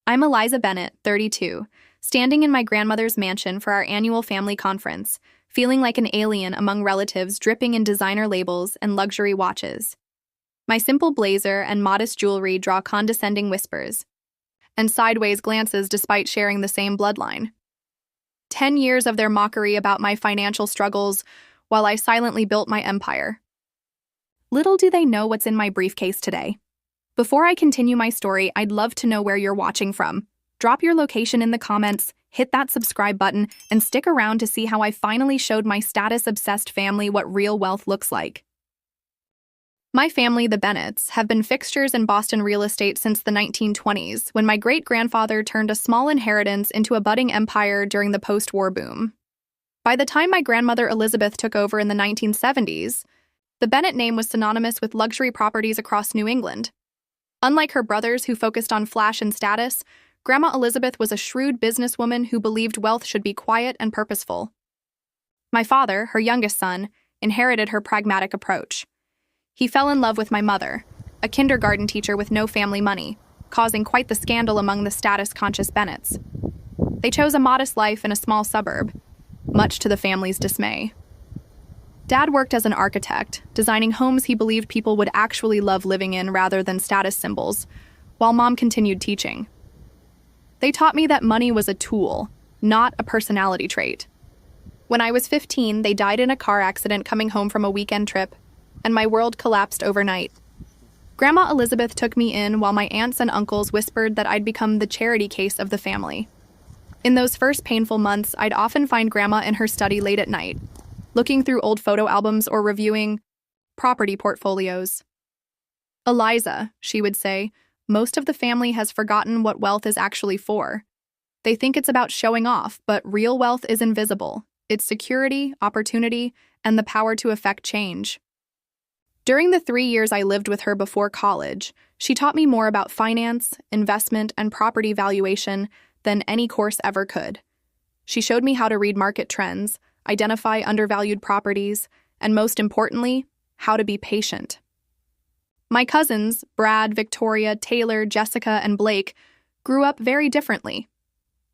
I'm Eliza Bennett, 32, standing in my grandmother's mansion for our annual family conference, feeling like an alien among relatives dripping in designer labels and luxury watches. My simple blazer and modest jewelry draw condescending whispers and sideways glances despite sharing the same bloodline. 10 years of their mockery about my financial struggles while I silently built my empire. Little do they know what's in my briefcase today. Before I continue my story, I'd love to know where you're watching from. Drop your location in the comments, hit that subscribe button, and stick around to see how I finally showed my status-obsessed family what real wealth looks like. My family, the Bennetts, have been fixtures in Boston real estate since the 1920s, when my great-grandfather turned a small inheritance into a budding empire during the post-war boom. By the time my grandmother Elizabeth took over in the 1970s, the Bennett name was synonymous with luxury properties across New England. Unlike her brothers who focused on flash and status, Grandma Elizabeth was a shrewd businesswoman who believed wealth should be quiet and purposeful. My father, her youngest son, inherited her pragmatic approach. He fell in love with my mother, a kindergarten teacher with no family money, causing quite the scandal among the status-conscious Bennetts. They chose a modest life in a small suburb, much to the family's dismay. Dad worked as an architect, designing homes he believed people would actually love living in rather than status symbols, while Mom continued teaching. They taught me that money was a tool, not a personality trait. When I was 15, they died in a car accident coming home from a weekend trip, and my world collapsed overnight. Grandma Elizabeth took me in while my aunts and uncles whispered that I'd become the charity case of the family. In those first painful months, I'd often find Grandma in her study late at night, looking through old photo albums or reviewing property portfolios. "Eliza," she would say, "most of the family has forgotten what wealth is actually for. They think it's about showing off, but real wealth is invisible. It's security, opportunity, and the power to affect change." During the 3 years I lived with her before college, she taught me more about finance, investment, and property valuation than any course ever could. She showed me how to read market trends, identify undervalued properties, and most importantly, how to be patient. My cousins, Brad, Victoria, Taylor, Jessica, and Blake, grew up very differently.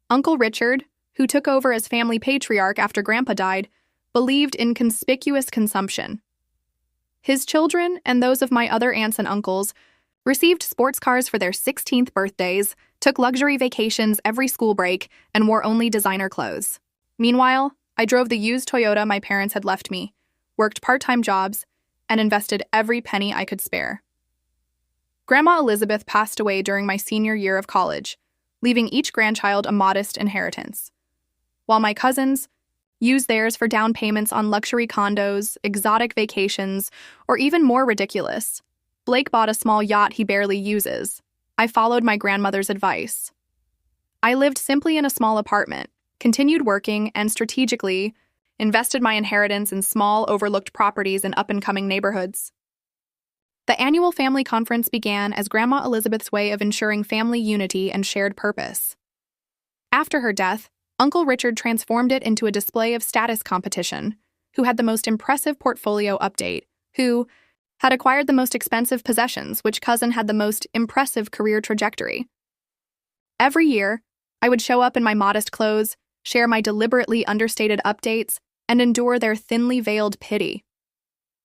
Uncle Richard, who took over as family patriarch after Grandpa died, believed in conspicuous consumption. His children, and those of my other aunts and uncles, received sports cars for their 16th birthdays, took luxury vacations every school break, and wore only designer clothes. Meanwhile, I drove the used Toyota my parents had left me, worked part-time jobs, and invested every penny I could spare. Grandma Elizabeth passed away during my senior year of college, leaving each grandchild a modest inheritance, while my cousins used theirs for down payments on luxury condos, exotic vacations, or even more ridiculous. Blake bought a small yacht he barely uses. I followed my grandmother's advice. I lived simply in a small apartment, continued working, and strategically invested my inheritance in small, overlooked properties in up-and-coming neighborhoods. The annual family conference began as Grandma Elizabeth's way of ensuring family unity and shared purpose. After her death, Uncle Richard transformed it into a display of status competition, who had the most impressive portfolio update, who had acquired the most expensive possessions, which cousin had the most impressive career trajectory. Every year, I would show up in my modest clothes, share my deliberately understated updates, and endure their thinly veiled pity.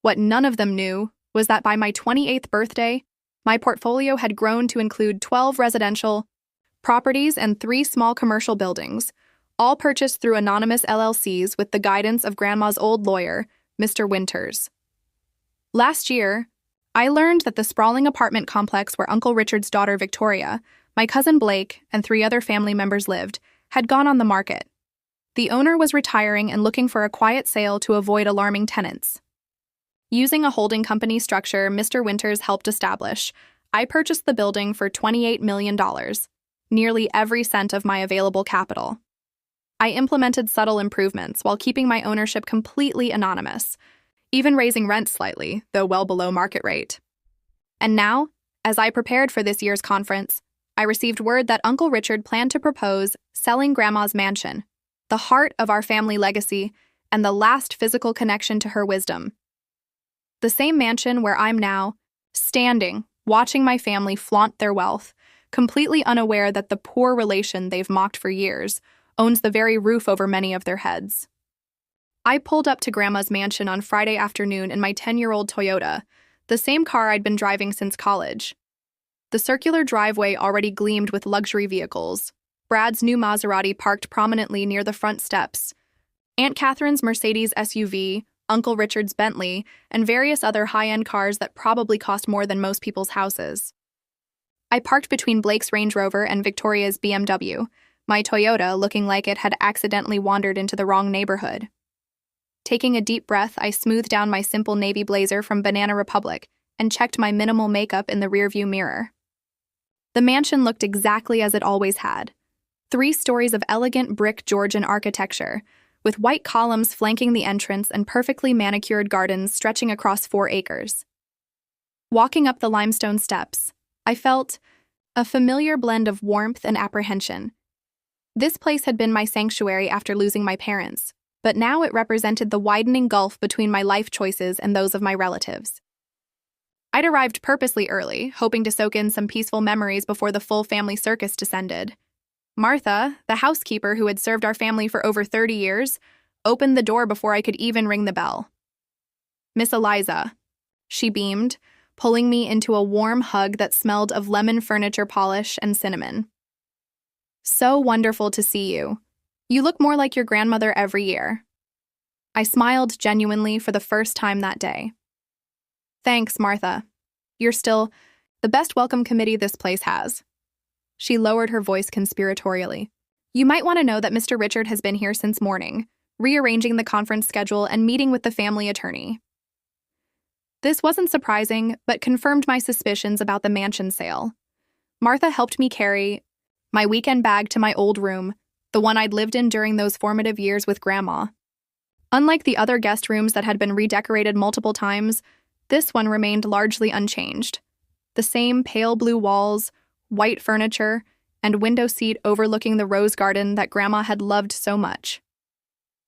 What none of them knew was that by my 28th birthday, my portfolio had grown to include 12 residential properties and 3 small commercial buildings, all purchased through anonymous LLCs with the guidance of Grandma's old lawyer, Mr. Winters. Last year, I learned that the sprawling apartment complex where Uncle Richard's daughter Victoria, my cousin Blake, and 3 other family members lived had gone on the market. The owner was retiring and looking for a quiet sale to avoid alarming tenants. Using a holding company structure Mr. Winters helped establish, I purchased the building for $28 million, nearly every cent of my available capital. I implemented subtle improvements while keeping my ownership completely anonymous, even raising rent slightly, though well below market rate. And now, as I prepared for this year's conference, I received word that Uncle Richard planned to propose selling Grandma's mansion, the heart of our family legacy and the last physical connection to her wisdom. The same mansion where I'm now, standing, watching my family flaunt their wealth, completely unaware that the poor relation they've mocked for years owns the very roof over many of their heads. I pulled up to Grandma's mansion on Friday afternoon in my 10-year-old Toyota, the same car I'd been driving since college. The circular driveway already gleamed with luxury vehicles. Brad's new Maserati parked prominently near the front steps. Aunt Catherine's Mercedes SUV, Uncle Richard's Bentley, and various other high-end cars that probably cost more than most people's houses. I parked between Blake's Range Rover and Victoria's BMW, my Toyota looking like it had accidentally wandered into the wrong neighborhood. Taking a deep breath, I smoothed down my simple navy blazer from Banana Republic and checked my minimal makeup in the rearview mirror. The mansion looked exactly as it always had. 3 stories of elegant brick Georgian architecture, with white columns flanking the entrance and perfectly manicured gardens stretching across 4 acres. Walking up the limestone steps, I felt a familiar blend of warmth and apprehension. This place had been my sanctuary after losing my parents, but now it represented the widening gulf between my life choices and those of my relatives. I'd arrived purposely early, hoping to soak in some peaceful memories before the full family circus descended. Martha, the housekeeper who had served our family for over 30 years, opened the door before I could even ring the bell. "Miss Eliza," she beamed, pulling me into a warm hug that smelled of lemon furniture polish and cinnamon. "So wonderful to see you. You look more like your grandmother every year." I smiled genuinely for the first time that day. "Thanks, Martha. You're still the best welcome committee this place has." She lowered her voice conspiratorially. "You might want to know that Mr. Richard has been here since morning, rearranging the conference schedule and meeting with the family attorney." This wasn't surprising, but confirmed my suspicions about the mansion sale. Martha helped me carry my weekend bag to my old room, the one I'd lived in during those formative years with Grandma. Unlike the other guest rooms that had been redecorated multiple times, this one remained largely unchanged. The same pale blue walls, white furniture, and window seat overlooking the rose garden that Grandma had loved so much.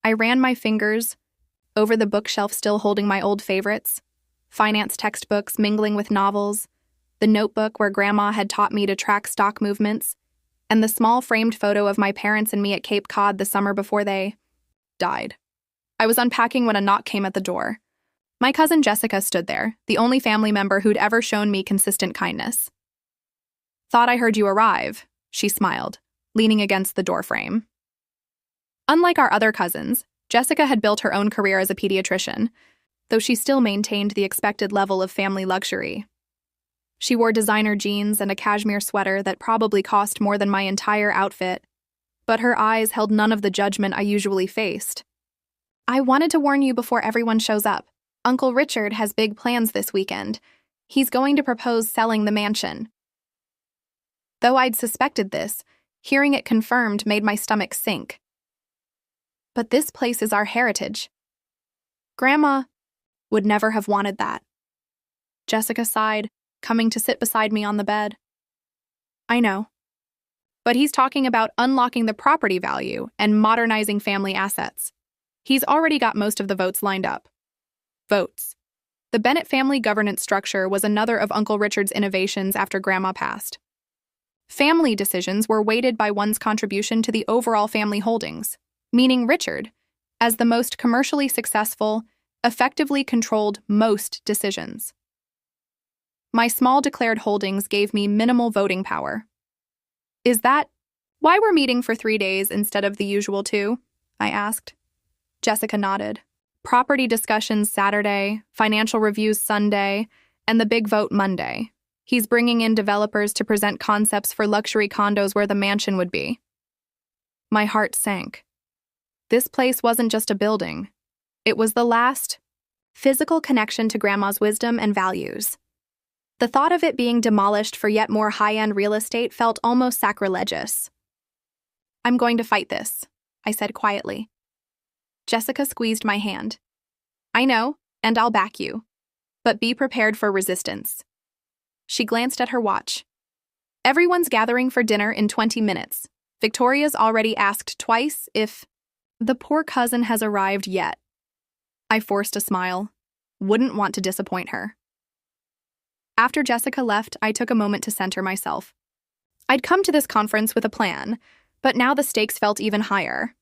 I ran my fingers over the bookshelf still holding my old favorites, finance textbooks mingling with novels, the notebook where Grandma had taught me to track stock movements, and the small framed photo of my parents and me at Cape Cod the summer before they died. I was unpacking when a knock came at the door. My cousin Jessica stood there, the only family member who'd ever shown me consistent kindness. "Thought I heard you arrive," she smiled, leaning against the doorframe. Unlike our other cousins, Jessica had built her own career as a pediatrician, though she still maintained the expected level of family luxury. She wore designer jeans and a cashmere sweater that probably cost more than my entire outfit, but her eyes held none of the judgment I usually faced. "I wanted to warn you before everyone shows up. Uncle Richard has big plans this weekend. He's going to propose selling the mansion." Though I'd suspected this, hearing it confirmed made my stomach sink. "But this place is our heritage. Grandma would never have wanted that." Jessica sighed, coming to sit beside me on the bed. "I know. But he's talking about unlocking the property value and modernizing family assets. He's already got most of the votes lined up." Votes. The Bennett family governance structure was another of Uncle Richard's innovations after Grandma passed. Family decisions were weighted by one's contribution to the overall family holdings, meaning Richard, as the most commercially successful, effectively controlled most decisions. My small declared holdings gave me minimal voting power. "Is that why we're meeting for 3 days instead of the usual 2? I asked. Jessica nodded. "Property discussions Saturday, financial reviews Sunday, and the big vote Monday. He's bringing in developers to present concepts for luxury condos where the mansion would be." My heart sank. This place wasn't just a building. It was the last physical connection to Grandma's wisdom and values. The thought of it being demolished for yet more high-end real estate felt almost sacrilegious. "I'm going to fight this," I said quietly. Jessica squeezed my hand. "I know, and I'll back you. But be prepared for resistance." She glanced at her watch. "Everyone's gathering for dinner in 20 minutes. Victoria's already asked twice if the poor cousin has arrived yet." I forced a smile. Wouldn't want to disappoint her. After Jessica left, I took a moment to center myself. I'd come to this conference with a plan, but now the stakes felt even higher.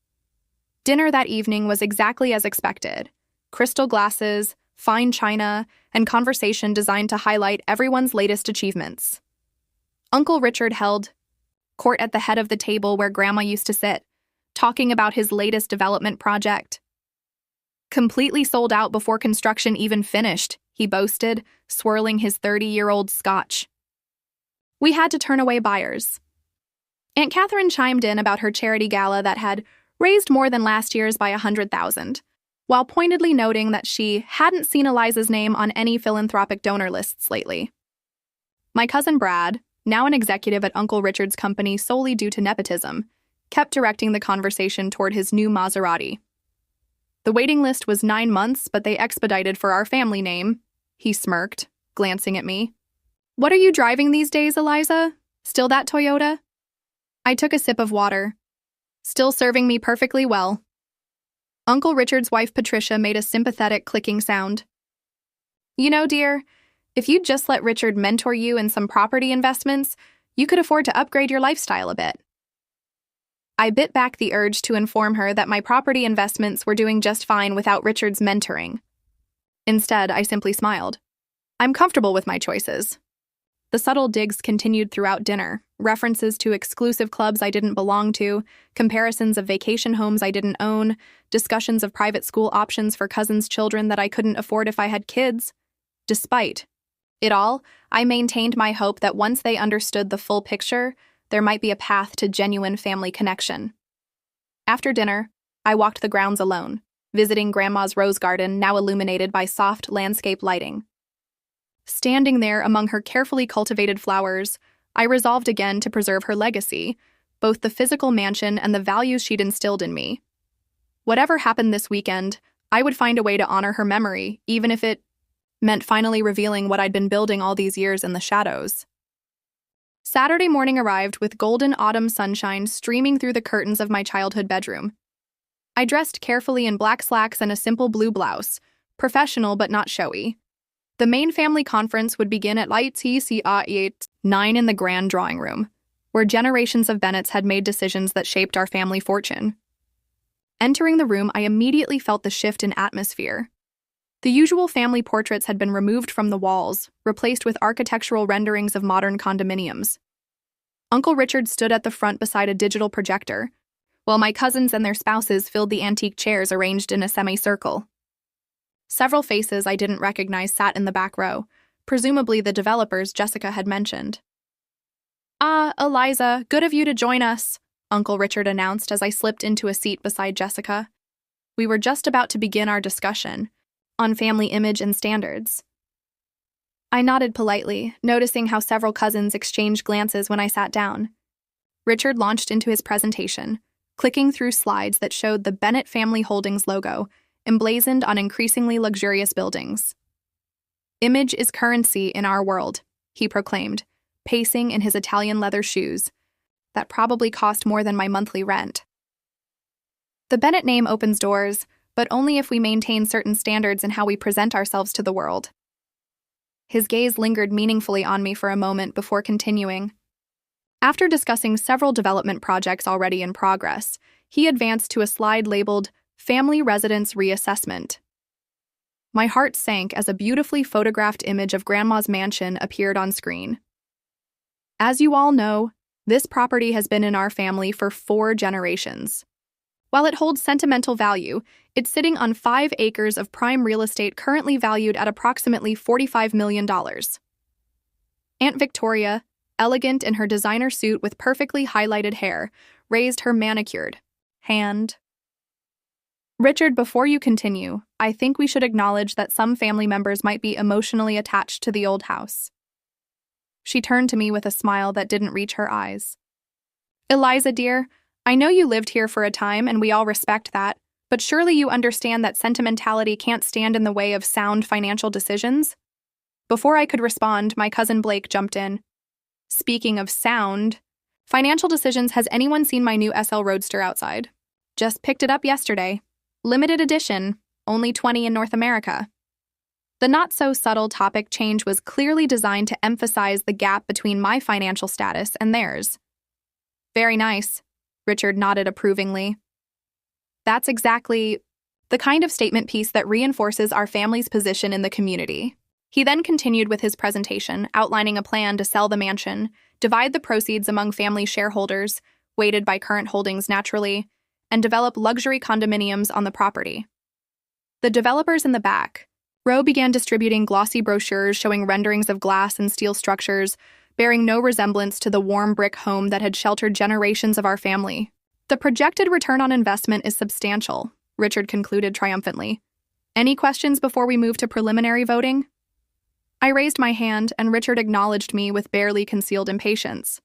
Dinner that evening was exactly as expected: crystal glasses, fine china, and conversation designed to highlight everyone's latest achievements. Uncle Richard held court at the head of the table where Grandma used to sit, talking about his latest development project. Completely sold out before construction even finished, he boasted, swirling his 30-year-old scotch. We had to turn away buyers. Aunt Catherine chimed in about her charity gala that had raised more than last year's by $100,000, while pointedly noting that she hadn't seen Eliza's name on any philanthropic donor lists lately. My cousin Brad, now an executive at Uncle Richard's company solely due to nepotism, kept directing the conversation toward his new Maserati. The waiting list was 9 months, but they expedited for our family name, he smirked, glancing at me. What are you driving these days, Eliza? Still that Toyota? I took a sip of water. Still serving me perfectly well. Uncle Richard's wife Patricia made a sympathetic clicking sound. You know, dear, if you'd just let Richard mentor you in some property investments, you could afford to upgrade your lifestyle a bit. I bit back the urge to inform her that my property investments were doing just fine without Richard's mentoring. Instead, I simply smiled. I'm comfortable with my choices. The subtle digs continued throughout dinner, references to exclusive clubs I didn't belong to, comparisons of vacation homes I didn't own, discussions of private school options for cousins' children that I couldn't afford if I had kids. Despite it all, I maintained my hope that once they understood the full picture, there might be a path to genuine family connection. After dinner, I walked the grounds alone, visiting Grandma's rose garden now illuminated by soft landscape lighting. Standing there among her carefully cultivated flowers, I resolved again to preserve her legacy, both the physical mansion and the values she'd instilled in me. Whatever happened this weekend, I would find a way to honor her memory, even if it meant finally revealing what I'd been building all these years in the shadows. Saturday morning arrived with golden autumn sunshine streaming through the curtains of my childhood bedroom. I dressed carefully in black slacks and a simple blue blouse, professional but not showy. The main family conference would begin at 9 in the grand drawing room, where generations of Bennetts had made decisions that shaped our family fortune. Entering the room, I immediately felt the shift in atmosphere. The usual family portraits had been removed from the walls, replaced with architectural renderings of modern condominiums. Uncle Richard stood at the front beside a digital projector, while my cousins and their spouses filled the antique chairs arranged in a semicircle. Several faces I didn't recognize sat in the back row, presumably the developers Jessica had mentioned. "Ah, Eliza, good of you to join us," Uncle Richard announced as I slipped into a seat beside Jessica. We were just about to begin our discussion on family image and standards. I nodded politely, noticing how several cousins exchanged glances when I sat down. Richard launched into his presentation, clicking through slides that showed the Bennett Family Holdings logo, emblazoned on increasingly luxurious buildings. "Image is currency in our world," he proclaimed, pacing in his Italian leather shoes. That probably cost more than my monthly rent. "The Bennett name opens doors, but only if we maintain certain standards in how we present ourselves to the world." His gaze lingered meaningfully on me for a moment before continuing. After discussing several development projects already in progress, he advanced to a slide labeled Family Residence Reassessment. My heart sank as a beautifully photographed image of Grandma's mansion appeared on screen. As you all know, this property has been in our family for 4 generations. While it holds sentimental value, it's sitting on 5 acres of prime real estate currently valued at approximately $45 million. Aunt Victoria, elegant in her designer suit with perfectly highlighted hair, raised her manicured hand. "Richard, before you continue, I think we should acknowledge that some family members might be emotionally attached to the old house." She turned to me with a smile that didn't reach her eyes. "Eliza, dear, I know you lived here for a time and we all respect that, but surely you understand that sentimentality can't stand in the way of sound financial decisions?" Before I could respond, my cousin Blake jumped in. "Speaking of sound financial decisions, has anyone seen my new SL Roadster outside? Just picked it up yesterday. Limited edition, only 20 in North America." The not-so-subtle topic change was clearly designed to emphasize the gap between my financial status and theirs. Very nice, Richard nodded approvingly. That's exactly the kind of statement piece that reinforces our family's position in the community. He then continued with his presentation, outlining a plan to sell the mansion, divide the proceeds among family shareholders, weighted by current holdings naturally, and develop luxury condominiums on the property. The developers in the back row began distributing glossy brochures showing renderings of glass and steel structures, bearing no resemblance to the warm brick home that had sheltered generations of our family. The projected return on investment is substantial, Richard concluded triumphantly. Any questions before we move to preliminary voting? I raised my hand, and Richard acknowledged me with barely concealed impatience.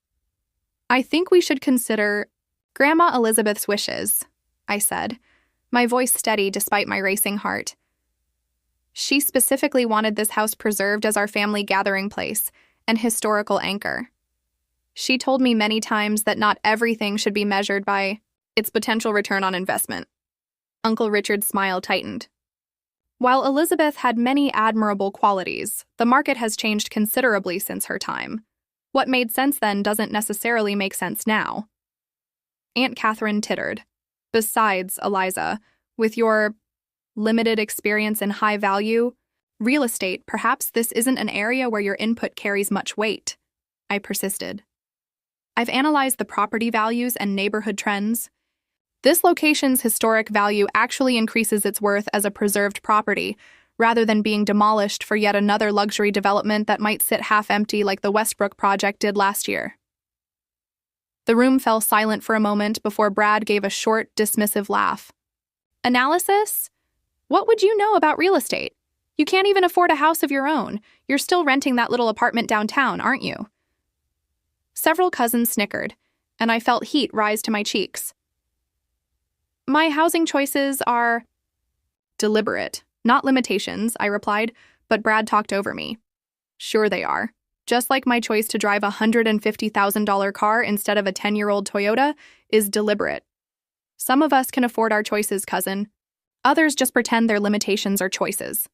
I think we should consider Grandma Elizabeth's wishes, I said, my voice steady despite my racing heart. She specifically wanted this house preserved as our family gathering place and historical anchor. She told me many times that not everything should be measured by its potential return on investment. Uncle Richard's smile tightened. While Elizabeth had many admirable qualities, the market has changed considerably since her time. What made sense then doesn't necessarily make sense now. Aunt Catherine tittered. Besides, Eliza, with your limited experience in high value real estate, perhaps this isn't an area where your input carries much weight, I persisted. I've analyzed the property values and neighborhood trends. This location's historic value actually increases its worth as a preserved property, rather than being demolished for yet another luxury development that might sit half-empty like the Westbrook project did last year. The room fell silent for a moment before Brad gave a short, dismissive laugh. Analysis? What would you know about real estate? You can't even afford a house of your own. You're still renting that little apartment downtown, aren't you? Several cousins snickered, and I felt heat rise to my cheeks. My housing choices are deliberate, not limitations, I replied, but Brad talked over me. Sure they are. Just like my choice to drive a $150,000 car instead of a 10-year-old Toyota is deliberate. Some of us can afford our choices, cousin. Others just pretend their limitations are choices.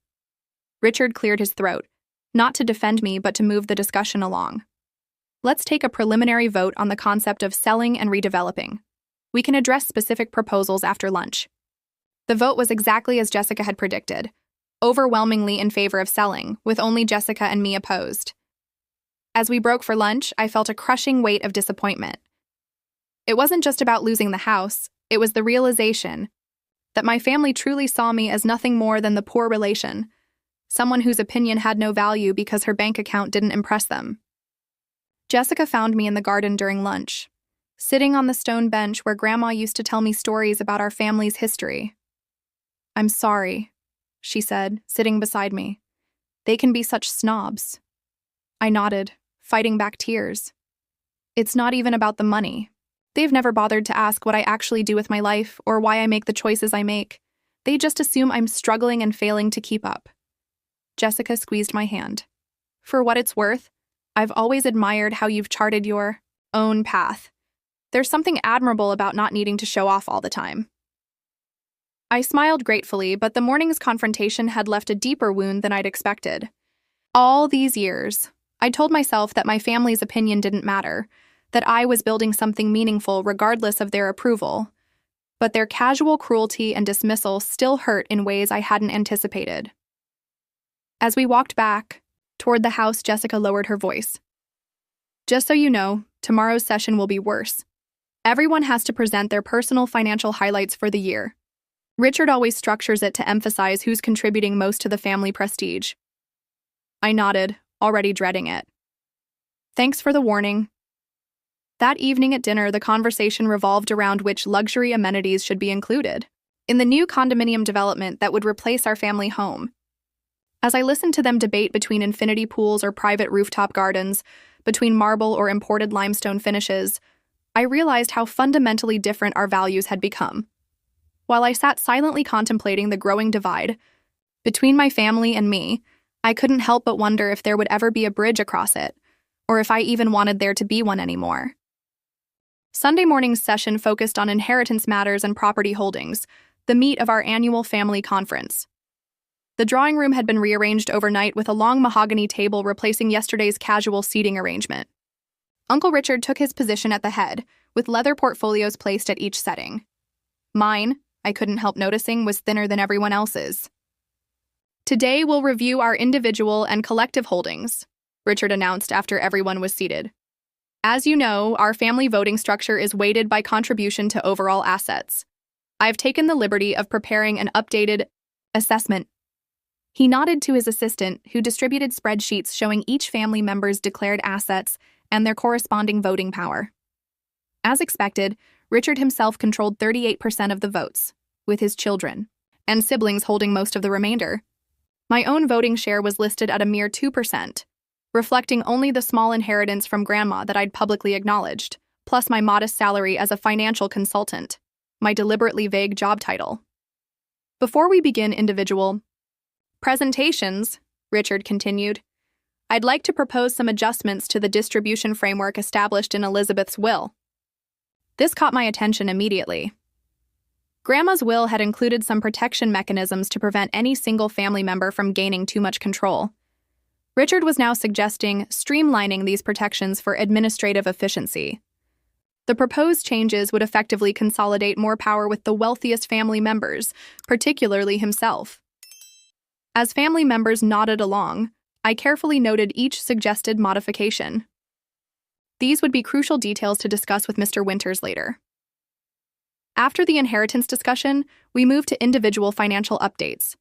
Richard cleared his throat, not to defend me but to move the discussion along. Let's take a preliminary vote on the concept of selling and redeveloping. We can address specific proposals after lunch. The vote was exactly as Jessica had predicted, overwhelmingly in favor of selling, with only Jessica and me opposed. As we broke for lunch, I felt a crushing weight of disappointment. It wasn't just about losing the house, it was the realization that my family truly saw me as nothing more than the poor relation, someone whose opinion had no value because her bank account didn't impress them. Jessica found me in the garden during lunch, sitting on the stone bench where Grandma used to tell me stories about our family's history. I'm sorry, she said, sitting beside me. They can be such snobs. I nodded, fighting back tears. It's not even about the money. They've never bothered to ask what I actually do with my life or why I make the choices I make. They just assume I'm struggling and failing to keep up. Jessica squeezed my hand. For what it's worth, I've always admired how you've charted your own path. There's something admirable about not needing to show off all the time. I smiled gratefully, but the morning's confrontation had left a deeper wound than I'd expected. All these years, I told myself that my family's opinion didn't matter, that I was building something meaningful regardless of their approval. But their casual cruelty and dismissal still hurt in ways I hadn't anticipated. As we walked back toward the house, Jessica lowered her voice. Just so you know, tomorrow's session will be worse. Everyone has to present their personal financial highlights for the year. Richard always structures it to emphasize who's contributing most to the family prestige. I nodded, already dreading it. Thanks for the warning. That evening at dinner, the conversation revolved around which luxury amenities should be included in the new condominium development that would replace our family home. As I listened to them debate between infinity pools or private rooftop gardens, between marble or imported limestone finishes, I realized how fundamentally different our values had become. While I sat silently contemplating the growing divide between my family and me, I couldn't help but wonder if there would ever be a bridge across it, or if I even wanted there to be one anymore. Sunday morning's session focused on inheritance matters and property holdings, the meat of our annual family conference. The drawing room had been rearranged overnight with a long mahogany table replacing yesterday's casual seating arrangement. Uncle Richard took his position at the head, with leather portfolios placed at each setting. Mine, I couldn't help noticing, was thinner than everyone else's. "Today we'll review our individual and collective holdings," Richard announced after everyone was seated. "As you know, our family voting structure is weighted by contribution to overall assets. I've taken the liberty of preparing an updated assessment." He nodded to his assistant, who distributed spreadsheets showing each family member's declared assets and their corresponding voting power. As expected, Richard himself controlled 38% of the votes, with his children and siblings holding most of the remainder. My own voting share was listed at a mere 2%, reflecting only the small inheritance from Grandma that I'd publicly acknowledged, plus my modest salary as a financial consultant, my deliberately vague job title. "Before we begin individual presentations," Richard continued, "I'd like to propose some adjustments to the distribution framework established in Elizabeth's will." This caught my attention immediately. Grandma's will had included some protection mechanisms to prevent any single family member from gaining too much control. Richard was now suggesting streamlining these protections for administrative efficiency. The proposed changes would effectively consolidate more power with the wealthiest family members, particularly himself. As family members nodded along, I carefully noted each suggested modification. These would be crucial details to discuss with Mr. Winters later. After the inheritance discussion, we moved to individual financial updates.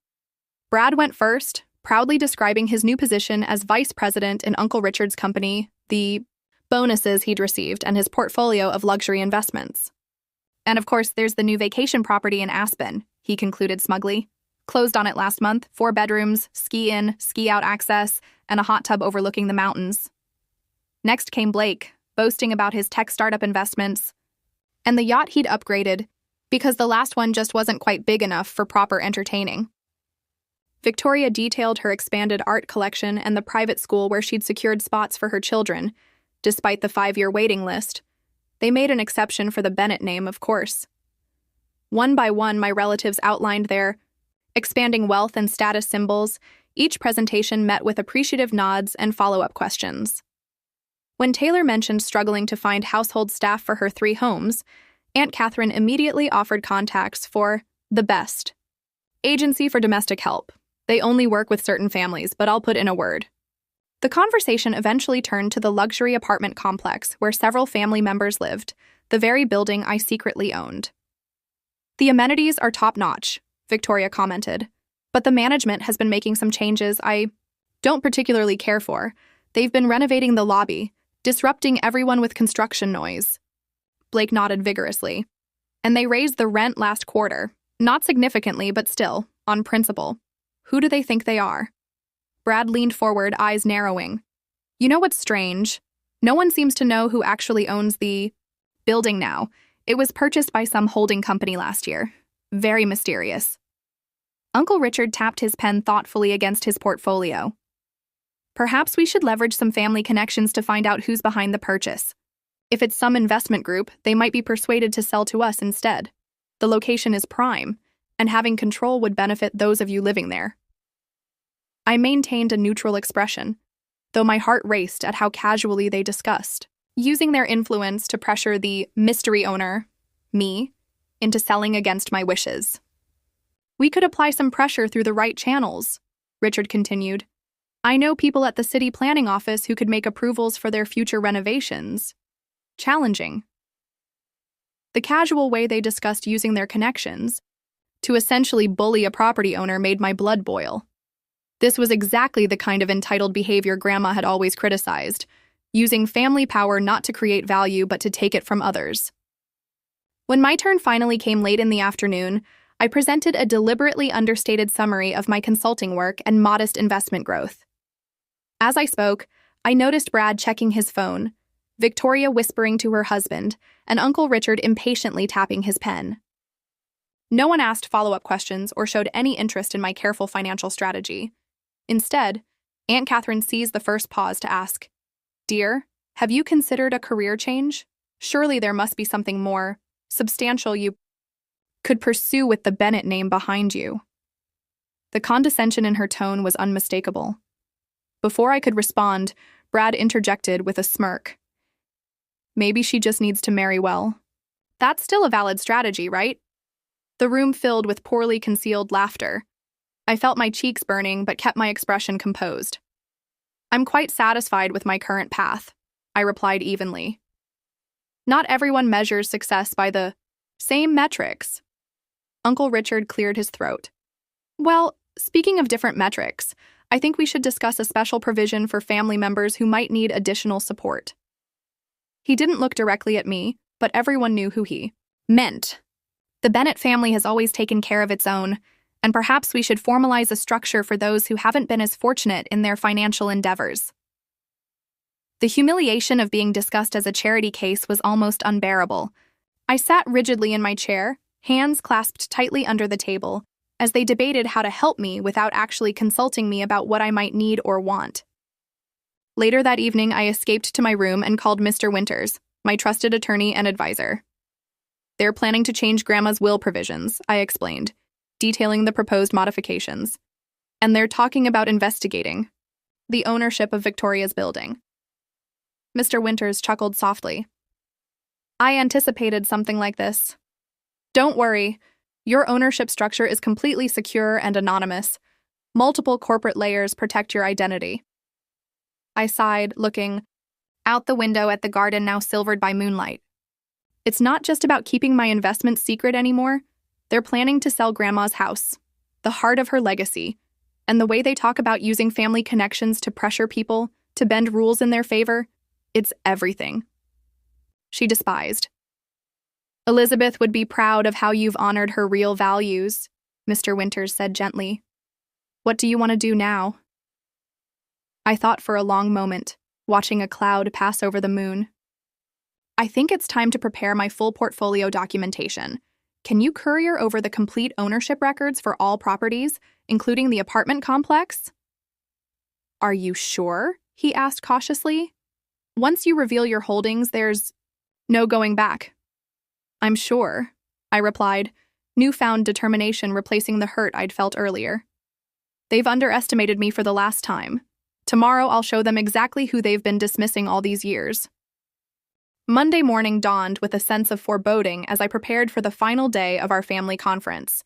Brad went first, proudly describing his new position as vice president in Uncle Richard's company, the bonuses he'd received, and his portfolio of luxury investments. "And of course, there's the new vacation property in Aspen," he concluded smugly. "Closed on it last month, 4 bedrooms, ski-in, ski-out access, and a hot tub overlooking the mountains." Next came Blake, boasting about his tech startup investments and the yacht he'd upgraded because the last one just wasn't quite big enough for proper entertaining. Victoria detailed her expanded art collection and the private school where she'd secured spots for her children, despite the 5-year waiting list. They made an exception for the Bennett name, of course. One by one, my relatives outlined their expanding wealth and status symbols, each presentation met with appreciative nods and follow-up questions. When Taylor mentioned struggling to find household staff for her 3 homes, Aunt Catherine immediately offered contacts for the best agency for domestic help. They only work with certain families, but I'll put in a word. The conversation eventually turned to the luxury apartment complex where several family members lived, the very building I secretly owned. "The amenities are top-notch," Victoria commented, "but the management has been making some changes I don't particularly care for. They've been renovating the lobby, disrupting everyone with construction noise." Blake nodded vigorously. "And they raised the rent last quarter. Not significantly, but still, on principle. Who do they think they are?" Brad leaned forward, eyes narrowing. "You know what's strange? No one seems to know who actually owns the building now. It was purchased by some holding company last year. Very mysterious." Uncle Richard tapped his pen thoughtfully against his portfolio. "Perhaps we should leverage some family connections to find out who's behind the purchase. If it's some investment group, they might be persuaded to sell to us instead. The location is prime, and having control would benefit those of you living there." I maintained a neutral expression, though my heart raced at how casually they discussed, using their influence to pressure the mystery owner, me, into selling against my wishes. "We could apply some pressure through the right channels," Richard continued. "I know people at the city planning office who could make approvals for their future renovations challenging." The casual way they discussed using their connections to essentially bully a property owner made my blood boil. This was exactly the kind of entitled behavior Grandma had always criticized, using family power not to create value but to take it from others. When my turn finally came late in the afternoon, I presented a deliberately understated summary of my consulting work and modest investment growth. As I spoke, I noticed Brad checking his phone, Victoria whispering to her husband, and Uncle Richard impatiently tapping his pen. No one asked follow-up questions or showed any interest in my careful financial strategy. Instead, Aunt Catherine seized the first pause to ask, "Dear, have you considered a career change? Surely there must be something more substantial you could pursue with the Bennett name behind you." The condescension in her tone was unmistakable. Before I could respond, Brad interjected with a smirk. Maybe she just needs to marry well. That's still a valid strategy, right? The room filled with poorly concealed laughter. I felt my cheeks burning but kept my expression composed. I'm quite satisfied with my current path, I replied evenly. Not everyone measures success by the same metrics. Uncle Richard cleared his throat. Well, speaking of different metrics, I think we should discuss a special provision for family members who might need additional support. He didn't look directly at me, but everyone knew who he meant. The Bennett family has always taken care of its own, and perhaps we should formalize a structure for those who haven't been as fortunate in their financial endeavors. The humiliation of being discussed as a charity case was almost unbearable. I sat rigidly in my chair, hands clasped tightly under the table, as they debated how to help me without actually consulting me about what I might need or want. Later that evening, I escaped to my room and called Mr. Winters, my trusted attorney and advisor. They're planning to change Grandma's will provisions, I explained, detailing the proposed modifications. And they're talking about investigating the ownership of Victoria's building. Mr. Winters chuckled softly. I anticipated something like this. Don't worry, your ownership structure is completely secure and anonymous. Multiple corporate layers protect your identity. I sighed, looking out the window at the garden now silvered by moonlight. It's not just about keeping my investments secret anymore. They're planning to sell Grandma's house, the heart of her legacy, and the way they talk about using family connections to pressure people, to bend rules in their favor, it's everything. She despised. Elizabeth would be proud of how you've honored her real values, Mr. Winters said gently. What do you want to do now? I thought for a long moment, watching a cloud pass over the moon. I think it's time to prepare my full portfolio documentation. Can you courier over the complete ownership records for all properties, including the apartment complex? Are you sure? He asked cautiously. Once you reveal your holdings, there's no going back. I'm sure, I replied, newfound determination replacing the hurt I'd felt earlier. They've underestimated me for the last time. Tomorrow I'll show them exactly who they've been dismissing all these years. Monday morning dawned with a sense of foreboding as I prepared for the final day of our family conference.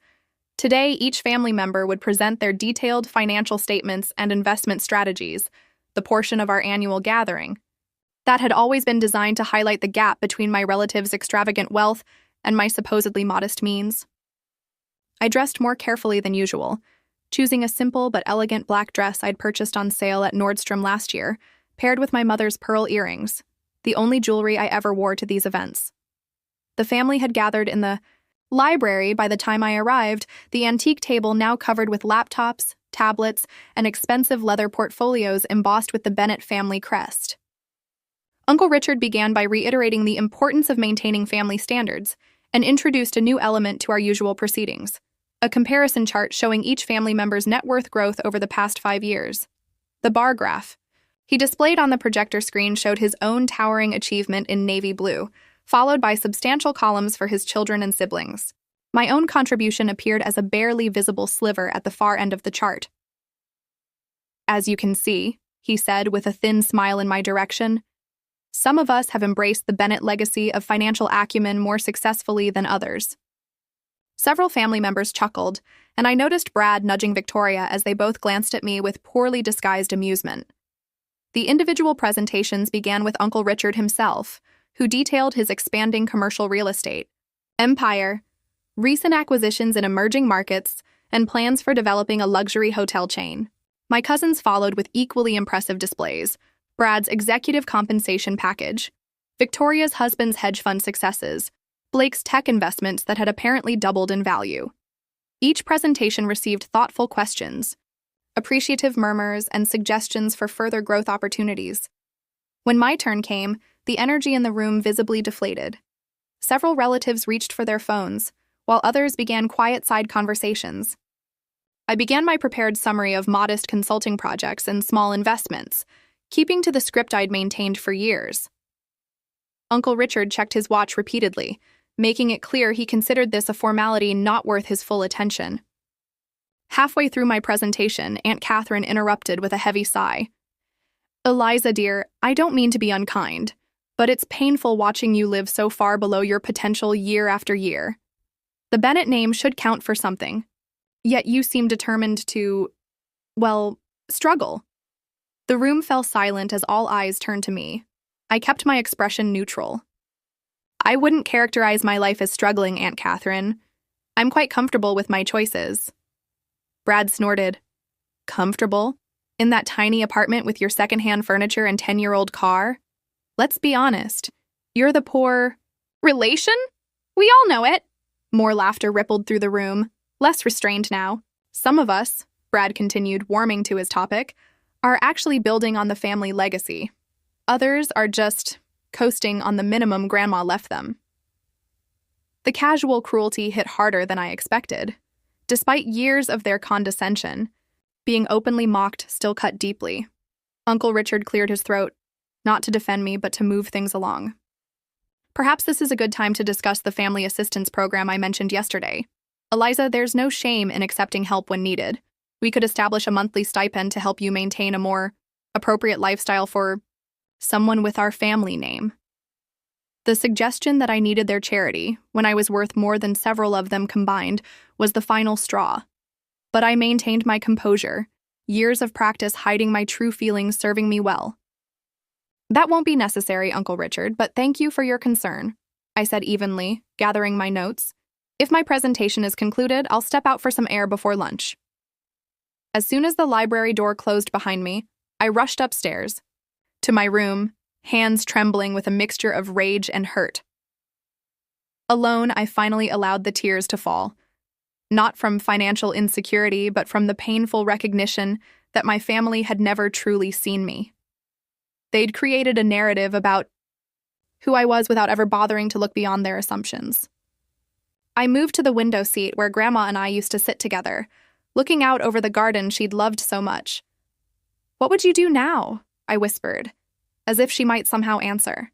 Today, each family member would present their detailed financial statements and investment strategies, the portion of our annual gathering that had always been designed to highlight the gap between my relatives' extravagant wealth and my supposedly modest means. I dressed more carefully than usual, choosing a simple but elegant black dress I'd purchased on sale at Nordstrom last year, paired with my mother's pearl earrings, the only jewelry I ever wore to these events. The family had gathered in the library by the time I arrived, the antique table now covered with laptops, tablets, and expensive leather portfolios embossed with the Bennett family crest. Uncle Richard began by reiterating the importance of maintaining family standards and introduced a new element to our usual proceedings, a comparison chart showing each family member's net worth growth over the past 5 years. The bar graph he displayed on the projector screen showed his own towering achievement in navy blue, followed by substantial columns for his children and siblings. My own contribution appeared as a barely visible sliver at the far end of the chart. As you can see, he said with a thin smile in my direction, some of us have embraced the Bennett legacy of financial acumen more successfully than others. Several family members chuckled, and I noticed Brad nudging Victoria as they both glanced at me with poorly disguised amusement. The individual presentations began with Uncle Richard himself, who detailed his expanding commercial real estate empire, recent acquisitions in emerging markets, and plans for developing a luxury hotel chain. My cousins followed with equally impressive displays: Brad's executive compensation package, Victoria's husband's hedge fund successes, Blake's tech investments that had apparently doubled in value. Each presentation received thoughtful questions, appreciative murmurs, and suggestions for further growth opportunities. When my turn came, the energy in the room visibly deflated. Several relatives reached for their phones, while others began quiet side conversations. I began my prepared summary of modest consulting projects and small investments, keeping to the script I'd maintained for years. Uncle Richard checked his watch repeatedly, making it clear he considered this a formality not worth his full attention. Halfway through my presentation, Aunt Catherine interrupted with a heavy sigh. Eliza, dear, I don't mean to be unkind, but it's painful watching you live so far below your potential year after year. The Bennett name should count for something, yet you seem determined to, well, struggle. The room fell silent as all eyes turned to me. I kept my expression neutral. I wouldn't characterize my life as struggling, Aunt Catherine. I'm quite comfortable with my choices. Brad snorted. Comfortable? In that tiny apartment with your secondhand furniture and 10-year-old car? Let's be honest. You're the poor relation? We all know it. More laughter rippled through the room, less restrained now. Some of us, Brad continued, warming to his topic, are actually building on the family legacy. Others are just coasting on the minimum Grandma left them. The casual cruelty hit harder than I expected. Despite years of their condescension, being openly mocked still cut deeply. Uncle Richard cleared his throat, not to defend me, but to move things along. Perhaps this is a good time to discuss the family assistance program I mentioned yesterday. Eliza, there's no shame in accepting help when needed. We could establish a monthly stipend to help you maintain a more appropriate lifestyle for someone with our family name. The suggestion that I needed their charity, when I was worth more than several of them combined, was the final straw. But I maintained my composure, years of practice hiding my true feelings serving me well. That won't be necessary, Uncle Richard, but thank you for your concern, I said evenly, gathering my notes. If my presentation is concluded, I'll step out for some air before lunch. As soon as the library door closed behind me, I rushed upstairs, to my room, hands trembling with a mixture of rage and hurt. Alone, I finally allowed the tears to fall. Not from financial insecurity, but from the painful recognition that my family had never truly seen me. They'd created a narrative about who I was without ever bothering to look beyond their assumptions. I moved to the window seat where Grandma and I used to sit together, looking out over the garden she'd loved so much. What would you do now? I whispered, as if she might somehow answer.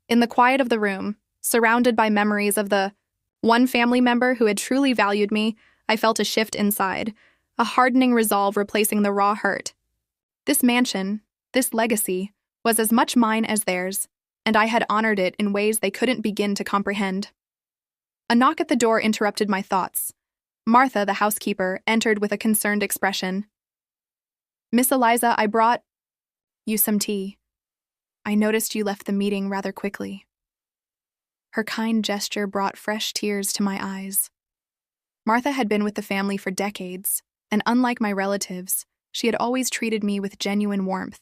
In the quiet of the room, surrounded by memories of the one family member who had truly valued me, I felt a shift inside, a hardening resolve replacing the raw hurt. This mansion, this legacy, was as much mine as theirs, and I had honored it in ways they couldn't begin to comprehend. A knock at the door interrupted my thoughts. Martha, the housekeeper, entered with a concerned expression. Miss Eliza, I brought you some tea. I noticed you left the meeting rather quickly. Her kind gesture brought fresh tears to my eyes. Martha had been with the family for decades, and unlike my relatives, she had always treated me with genuine warmth.